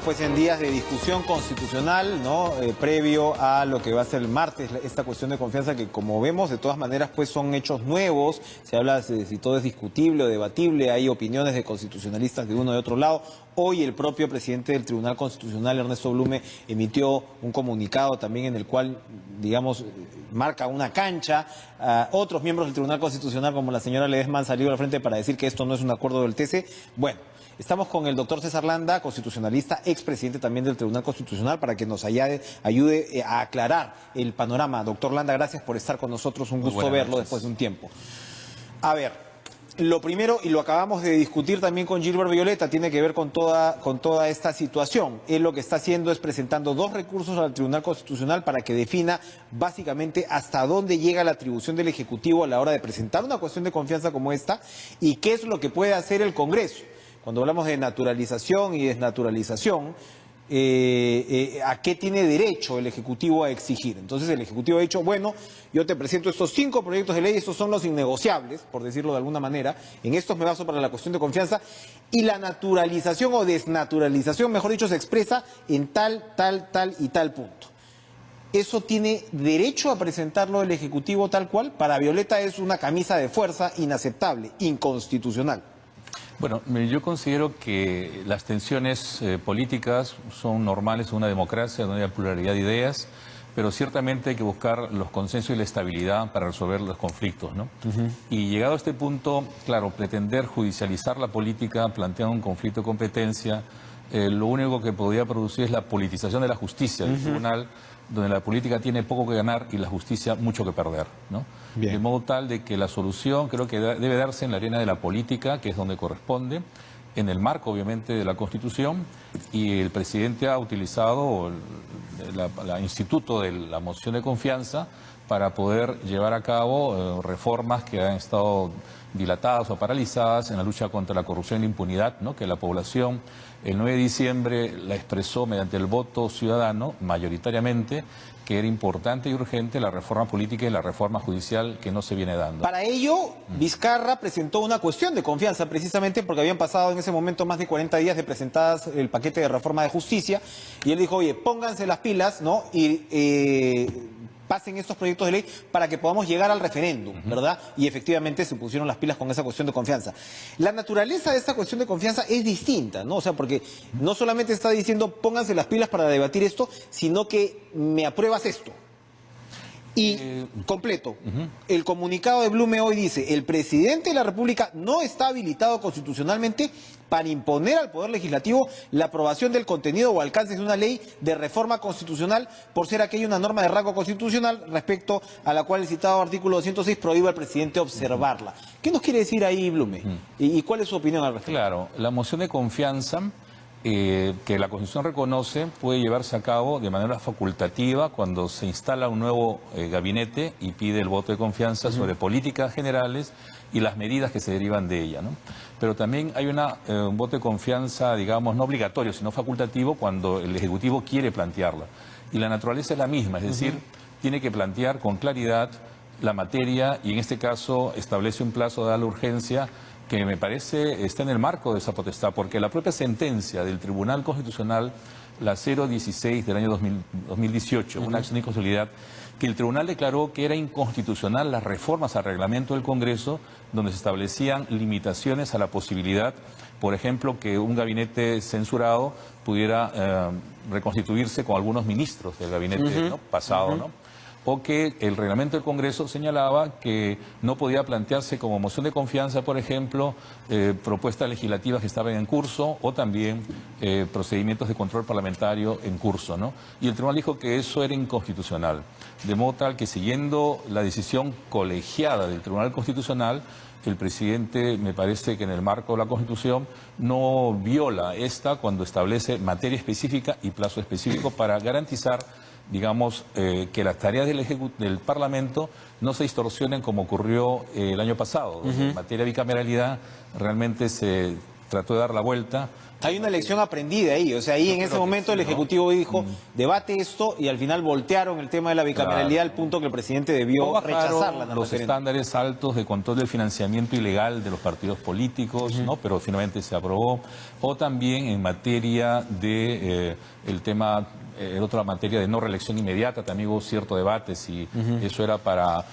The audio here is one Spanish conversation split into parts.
Estamos pues en días de discusión constitucional, ¿no? Previo a lo que va a ser el martes, esta cuestión de confianza que, como vemos, de todas maneras pues son hechos nuevos. Se habla de si todo es discutible o debatible, hay opiniones de constitucionalistas de uno y de otro lado. Hoy el propio presidente del Tribunal Constitucional, Ernesto Blume, emitió un comunicado también en el cual, digamos, marca una cancha. Otros miembros del Tribunal Constitucional, como la señora Ledesma, han salido al frente para decir que esto no es un acuerdo del TC. Bueno, estamos con el doctor César Landa, constitucionalista, expresidente también del Tribunal Constitucional, para que nos ayude a aclarar el panorama. Doctor Landa, gracias por estar con nosotros, un gusto verlo después de un tiempo. A ver, lo primero, y lo acabamos de discutir también con Gilbert Violeta, tiene que ver con toda esta situación. Él lo que está haciendo es presentando 2 recursos al Tribunal Constitucional para que defina básicamente hasta dónde llega la atribución del Ejecutivo a la hora de presentar una cuestión de confianza como esta y qué es lo que puede hacer el Congreso. Cuando hablamos de naturalización y desnaturalización, ¿a qué tiene derecho el Ejecutivo a exigir? Entonces el Ejecutivo ha dicho, bueno, yo te presento estos 5 proyectos de ley, estos son los innegociables, por decirlo de alguna manera, en estos me baso para la cuestión de confianza, y la naturalización o desnaturalización, mejor dicho, se expresa en tal y tal punto. ¿Eso tiene derecho a presentarlo el Ejecutivo tal cual? Para Violeta es una camisa de fuerza inaceptable, inconstitucional. Bueno, yo considero que las tensiones políticas son normales en una democracia donde hay pluralidad de ideas, pero ciertamente hay que buscar los consensos y la estabilidad para resolver los conflictos, ¿no? Y llegado a este punto, claro, pretender judicializar la política, plantear un conflicto de competencia, lo único que podría producir es la politización de la justicia del tribunal, donde la política tiene poco que ganar y la justicia mucho que perder, ¿no? De modo tal de que la solución creo que debe darse en la arena de la política, que es donde corresponde, en el marco obviamente de la Constitución, y el presidente ha utilizado el instituto de la moción de confianza para poder llevar a cabo reformas que han estado dilatadas o paralizadas en la lucha contra la corrupción y la impunidad, ¿no? Que la población el 9 de diciembre la expresó mediante el voto ciudadano, mayoritariamente, que era importante y urgente la reforma política y la reforma judicial que no se viene dando. Para ello, Vizcarra presentó una cuestión de confianza, precisamente porque habían pasado en ese momento más de 40 días de presentadas el paquete de reforma de justicia, y él dijo, oye, pónganse las pilas, ¿no? Y pasen estos proyectos de ley para que podamos llegar al referéndum, ¿verdad? Y efectivamente se pusieron las pilas con esa cuestión de confianza. La naturaleza de esta cuestión de confianza es distinta, ¿no? O sea, porque no solamente está diciendo pónganse las pilas para debatir esto, sino que me apruebas esto. Y completo, el comunicado de Blume hoy dice, el presidente de la República no está habilitado constitucionalmente para imponer al Poder Legislativo la aprobación del contenido o alcance de una ley de reforma constitucional por ser aquella una norma de rango constitucional respecto a la cual el citado artículo 206 prohíbe al presidente observarla. ¿Qué nos quiere decir ahí Blume? ¿Y cuál es su opinión al respecto? Claro, la moción de confianza que la Constitución reconoce puede llevarse a cabo de manera facultativa cuando se instala un nuevo gabinete y pide el voto de confianza sobre políticas generales y las medidas que se derivan de ella, ¿no? Pero también hay un voto de confianza, digamos, no obligatorio, sino facultativo cuando el Ejecutivo quiere plantearla. Y la naturaleza es la misma, es decir, tiene que plantear con claridad la materia y en este caso establece un plazo de la urgencia que me parece está en el marco de esa potestad, porque la propia sentencia del Tribunal Constitucional, la 016 del año 2018, una acción de inconstitucionalidad, que el tribunal declaró que era inconstitucional las reformas al reglamento del Congreso, donde se establecían limitaciones a la posibilidad, por ejemplo, que un gabinete censurado pudiera reconstituirse con algunos ministros del gabinete, ¿no? pasado, ¿no? O que el reglamento del Congreso señalaba que no podía plantearse como moción de confianza, por ejemplo, propuestas legislativas que estaban en curso o también procedimientos de control parlamentario en curso, ¿no? Y el tribunal dijo que eso era inconstitucional, de modo tal que siguiendo la decisión colegiada del Tribunal Constitucional, el presidente, me parece que en el marco de la Constitución, no viola esta cuando establece materia específica y plazo específico para garantizar, digamos, que las tareas del Parlamento no se distorsionen como ocurrió el año pasado, donde en materia de bicameralidad realmente se trató de dar la vuelta. Hay una lección aprendida ahí, o sea, ahí en ese momento el Ejecutivo dijo, debate esto, y al final voltearon el tema de la bicameralidad al punto que el presidente debió rechazarla. Los estándares altos de control del financiamiento ilegal de los partidos políticos, ¿no? Pero finalmente se aprobó. O también en materia de el tema, otra materia de no reelección inmediata, también hubo cierto debate si eso era para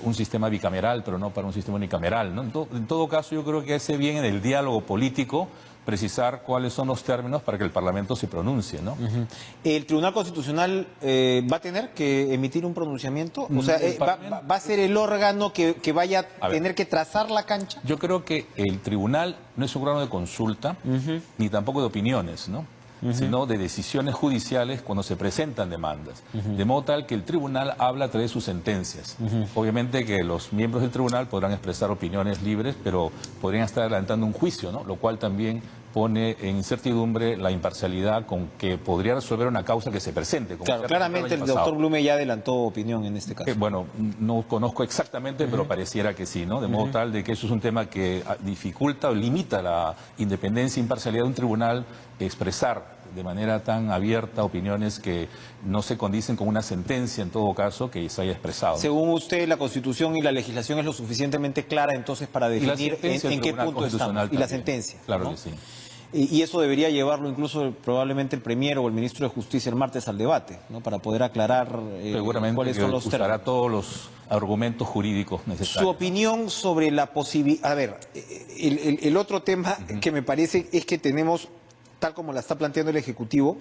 un sistema bicameral, pero no para un sistema unicameral, ¿no? En todo caso, yo creo que hace bien en el diálogo político precisar cuáles son los términos para que el Parlamento se pronuncie, ¿no? ¿El Tribunal Constitucional va a tener que emitir un pronunciamiento? O sea, ¿va a ser el órgano que vaya a tener que trazar la cancha? Yo creo que el Tribunal no es un órgano de consulta, ni tampoco de opiniones, ¿no? Sino de decisiones judiciales cuando se presentan demandas. De modo tal que el tribunal habla a través de sus sentencias. Obviamente que los miembros del tribunal podrán expresar opiniones libres, pero podrían estar adelantando un juicio, ¿no? Lo cual también pone en incertidumbre la imparcialidad con que podría resolver una causa que se presente. Como Claramente el doctor Blume ya adelantó opinión en este caso. Bueno, no conozco exactamente, pero pareciera que sí, ¿no? De modo tal de que eso es un tema que dificulta o limita la independencia e imparcialidad de un tribunal expresar de manera tan abierta opiniones que no se condicen con una sentencia, en todo caso, que se haya expresado. Según usted, la Constitución y la legislación es lo suficientemente clara entonces para definir en qué punto estamos. Y la sentencia. Claro, ¿no? que sí. Y eso debería llevarlo incluso probablemente el Premier o el Ministro de Justicia el martes al debate, ¿no? Para poder aclarar cuáles son los términos. Usará todos los argumentos jurídicos necesarios. Su opinión sobre la posibilidad... A ver, el otro tema que me parece es que tenemos, tal como la está planteando el Ejecutivo,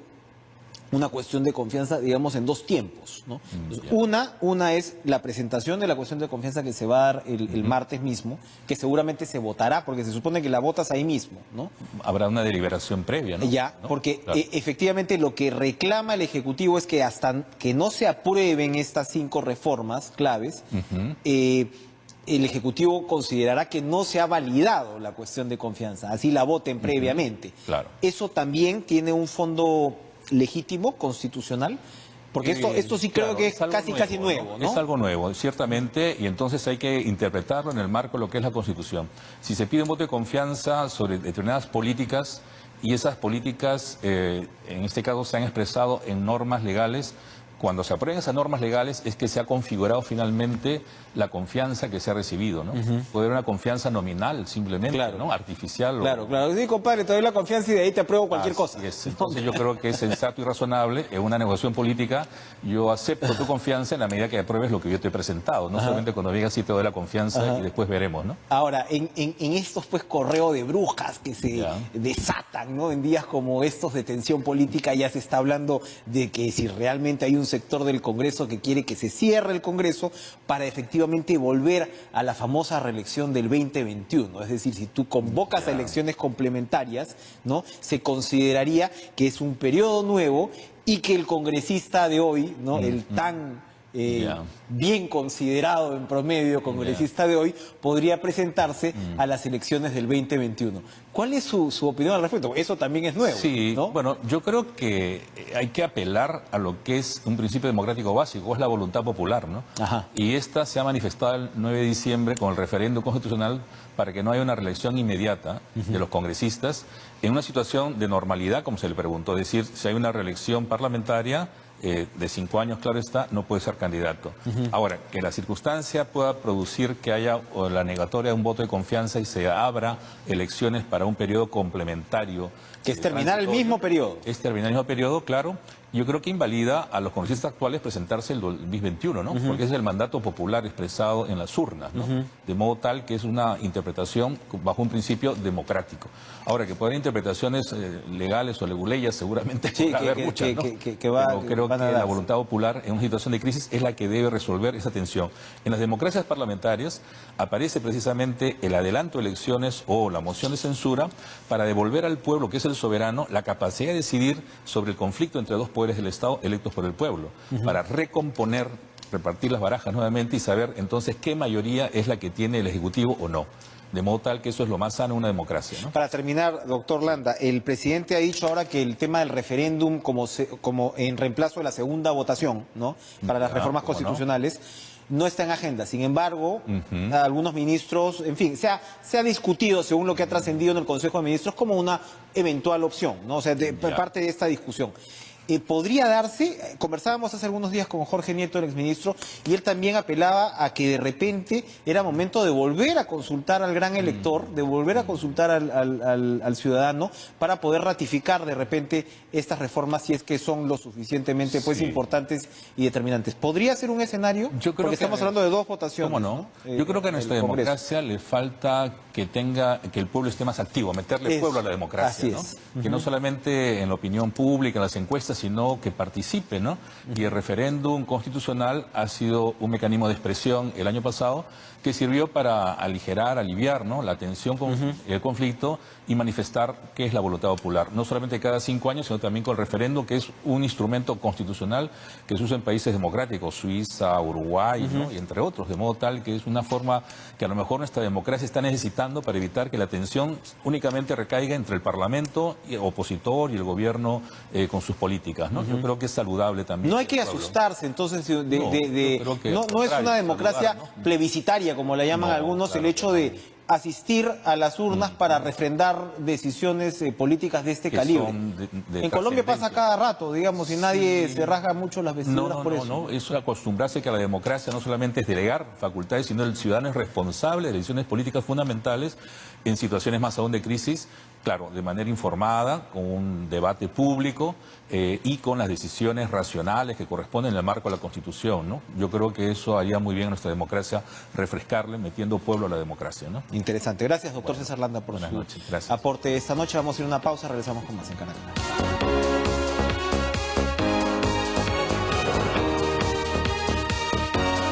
una cuestión de confianza, digamos, en dos tiempos, ¿no? Una es la presentación de la cuestión de confianza que se va a dar el martes mismo, que seguramente se votará, porque se supone que la votas ahí mismo, ¿no? Habrá una deliberación previa, ¿no? Ya, ¿no? porque claro. Efectivamente lo que reclama el Ejecutivo es que hasta que no se aprueben estas 5 reformas claves, el Ejecutivo considerará que no se ha validado la cuestión de confianza, así la voten previamente. Claro. Eso también tiene un fondo legítimo, constitucional, porque esto sí creo que es casi nuevo, ¿no? Es algo nuevo, ciertamente, y entonces hay que interpretarlo en el marco de lo que es la Constitución. Si se pide un voto de confianza sobre determinadas políticas, y esas políticas, en este caso, se han expresado en normas legales, cuando se aprueben esas normas legales es que se ha configurado finalmente la confianza que se ha recibido, ¿no? Puede haber una confianza nominal, simplemente, claro, ¿no? Artificial. Claro. Sí, compadre, te doy la confianza y de ahí te apruebo cualquier cosa. Entonces yo creo que es sensato y razonable, en una negociación política, yo acepto tu confianza en la medida que apruebes lo que yo te he presentado, no solamente cuando digas si te doy la confianza y después veremos, ¿no? Ahora, en estos pues correos de brujas que se desatan, ¿no? En días como estos de tensión política ya se está hablando de que si realmente hay un sector del Congreso que quiere que se cierre el Congreso para efectivamente volver a la famosa reelección del 2021. Es decir, si tú convocas a elecciones complementarias, ¿no? Se consideraría que es un periodo nuevo y que el congresista de hoy, ¿no? El tan bien considerado en promedio congresista de hoy, podría presentarse a las elecciones del 2021. ¿Cuál es su opinión al respecto? Eso también es nuevo, sí, ¿no? Bueno, yo creo que hay que apelar a lo que es un principio democrático básico, es la voluntad popular, ¿no? Ajá. Y esta se ha manifestado el 9 de diciembre con el referéndum constitucional para que no haya una reelección inmediata de los congresistas en una situación de normalidad, como se le preguntó. Es decir, si hay una reelección parlamentaria de 5 años, claro está, no puede ser candidato. Ahora, que la circunstancia pueda producir que haya la negatoria de un voto de confianza y se abra elecciones para un periodo complementario. Que es terminar el mismo periodo. Es terminar el mismo periodo, claro. Yo creo que invalida a los congresistas actuales presentarse el 2021, ¿no? Porque es el mandato popular expresado en las urnas, ¿no? De modo tal que es una interpretación bajo un principio democrático. Ahora, que puede haber interpretaciones legales o leguleyas, seguramente puede haber muchas, ¿no? Pero creo que la voluntad popular en una situación de crisis es la que debe resolver esa tensión. En las democracias parlamentarias aparece precisamente el adelanto de elecciones o la moción de censura para devolver al pueblo, que es el soberano, la capacidad de decidir sobre el conflicto entre dos poderes del Estado electos por el pueblo, para recomponer, repartir las barajas nuevamente y saber entonces qué mayoría es la que tiene el Ejecutivo o no. De modo tal que eso es lo más sano en una democracia, ¿no? Para terminar, doctor Landa, el presidente ha dicho ahora que el tema del referéndum como en reemplazo de la segunda votación, ¿no? Para las reformas constitucionales, no está en agenda. Sin embargo, algunos ministros, en fin, se ha discutido, según lo que ha trascendido en el Consejo de Ministros, como una eventual opción, ¿no? O sea, parte de esta discusión. Podría darse, conversábamos hace algunos días con Jorge Nieto, el exministro, y él también apelaba a que de repente era momento de volver a consultar al gran elector, de volver a consultar al ciudadano para poder ratificar de repente estas reformas si es que son lo suficientemente importantes y determinantes. ¿Podría ser un escenario? Yo creo porque estamos hablando de 2 votaciones. ¿Cómo no? Yo creo que a nuestra democracia le falta que el pueblo esté más activo, meterle pueblo a la democracia, ¿no? Es. Que no solamente en la opinión pública, en las encuestas, sino que participe, ¿no? Y el referéndum constitucional ha sido un mecanismo de expresión el año pasado que sirvió para aliviar, ¿no?, la tensión con el conflicto y manifestar qué es la voluntad popular. No solamente cada 5 años, sino también con el referéndum, que es un instrumento constitucional que se usa en países democráticos, Suiza, Uruguay, ¿no?, y entre otros, de modo tal que es una forma que a lo mejor nuestra democracia está necesitando para evitar que la tensión únicamente recaiga entre el Parlamento opositor y el gobierno con sus políticas, ¿no? Yo creo que es saludable también. No hay que asustarse, entonces, no es una democracia plebiscitaria, como la llaman algunos, claro, el hecho de asistir a las urnas para refrendar decisiones políticas de este calibre. En Colombia pasa cada rato, digamos, y nadie se rasga mucho las vestiduras por eso. No, es acostumbrarse que la democracia no solamente es delegar facultades, sino el ciudadano es responsable de decisiones políticas fundamentales en situaciones más aún de crisis, claro, de manera informada, con un debate público y con las decisiones racionales que corresponden en el marco de la Constitución, ¿no? Yo creo que eso haría muy bien a nuestra democracia, refrescarle, metiendo pueblo a la democracia, ¿no? Interesante. Gracias, doctor César Landa, por su aporte esta noche. Vamos a ir a una pausa, regresamos con más en Canal.